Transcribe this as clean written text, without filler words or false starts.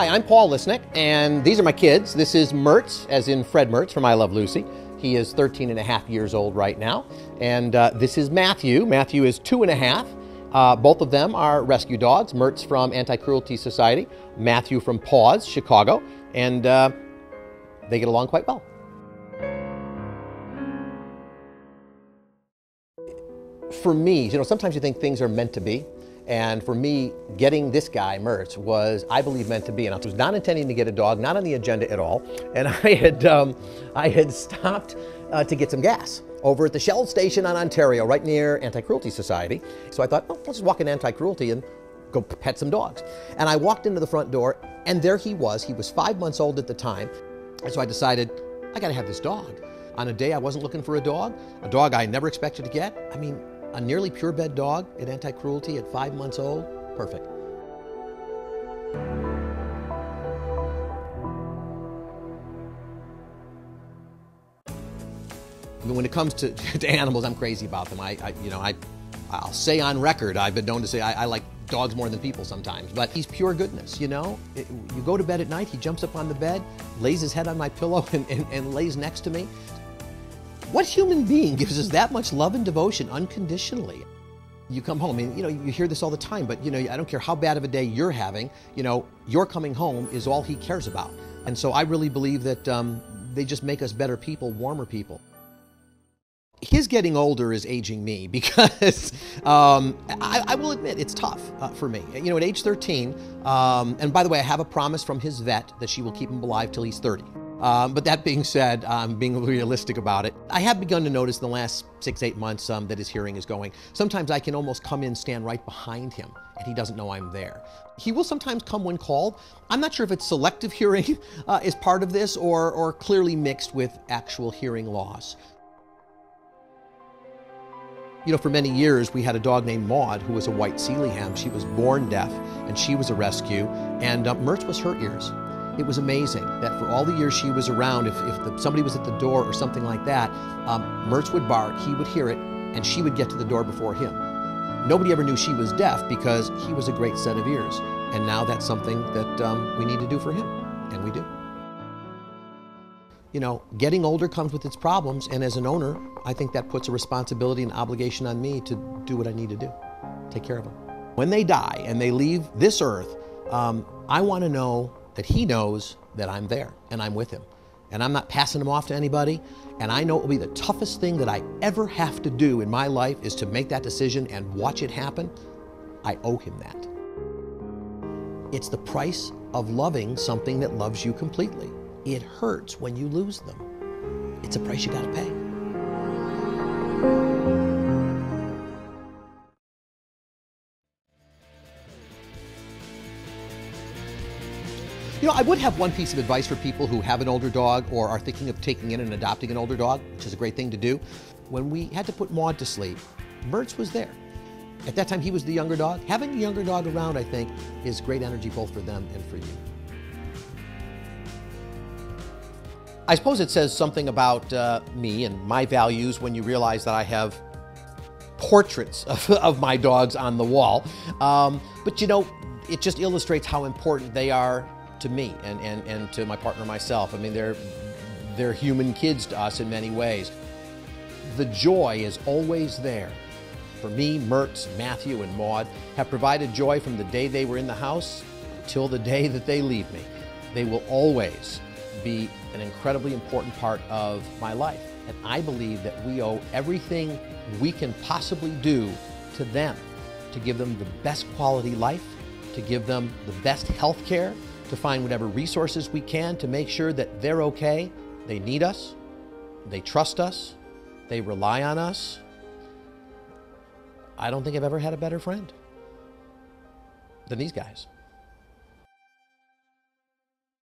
Hi, I'm Paul Lisnek, and these are my kids. This is Mertz, as in Fred Mertz from I Love Lucy. He is 13 and a half years old right now. And this is Matthew. Matthew is 2.5. Both of them are rescue dogs. Mertz from Anti-Cruelty Society, Matthew from Paws, Chicago. And they get along quite well. For me, sometimes you think things are meant to be. And for me, getting this guy, Mertz, was, I believe, meant to be. And I was not intending to get a dog, not on the agenda at all. And I had stopped to get some gas over at the Shell station on Ontario, right near Anti-Cruelty Society. So I thought, let's just walk in Anti-Cruelty and go pet some dogs. And I walked into the front door, and there he was. He was 5 months old at the time. And so I decided, I gotta have this dog. On a day I wasn't looking for a dog I never expected to get. I mean, a nearly pure-bred dog at Anti-Cruelty at 5 months old, perfect. I mean, when it comes to animals, I'm crazy about them. I'll say on record, I've been known to say I like dogs more than people sometimes, but he's pure goodness, You go to bed at night, he jumps up on the bed, lays his head on my pillow and lays next to me. What human being gives us that much love and devotion unconditionally? You come home, and you hear this all the time, but I don't care how bad of a day you're having, your coming home is all he cares about. And so I really believe that they just make us better people, warmer people. His getting older is aging me because I will admit it's tough for me. At age 13, and by the way, I have a promise from his vet that she will keep him alive till he's 30. But that being said, being realistic about it, I have begun to notice in the last 6-8 months that his hearing is going. Sometimes I can almost come in, stand right behind him, and he doesn't know I'm there. He will sometimes come when called. I'm not sure if it's selective hearing is part of this or clearly mixed with actual hearing loss. For many years, we had a dog named Maud who was a white Sealyham. She was born deaf, and she was a rescue, and Mertz was her ears. It was amazing that for all the years she was around, if somebody was at the door or something like that, Mertz would bark, he would hear it, and she would get to the door before him. Nobody ever knew she was deaf because he was a great set of ears. And now that's something that we need to do for him, and we do. Getting older comes with its problems, and as an owner, I think that puts a responsibility and obligation on me to do what I need to do, take care of them. When they die and they leave this earth, I want to know that he knows that I'm there and I'm with him. And I'm not passing him off to anybody. And I know it will be the toughest thing that I ever have to do in my life is to make that decision and watch it happen. I owe him that. It's the price of loving something that loves you completely. It hurts when you lose them. It's a price you gotta pay. I would have one piece of advice for people who have an older dog or are thinking of taking in and adopting an older dog, which is a great thing to do. When we had to put Maud to sleep, Mertz was there. At that time, he was the younger dog. Having a younger dog around, I think, is great energy both for them and for you. I suppose it says something about me and my values when you realize that I have portraits of my dogs on the wall. But it just illustrates how important they are to me and to my partner myself. I mean, they're human kids to us in many ways. The joy is always there. For me, Mertz, Matthew, and Maud have provided joy from the day they were in the house till the day that they leave me. They will always be an incredibly important part of my life. And I believe that we owe everything we can possibly do to them to give them the best quality life, to give them the best health care, to find whatever resources we can to make sure that they're okay. They need us, they trust us, they rely on us. I don't think I've ever had a better friend than these guys.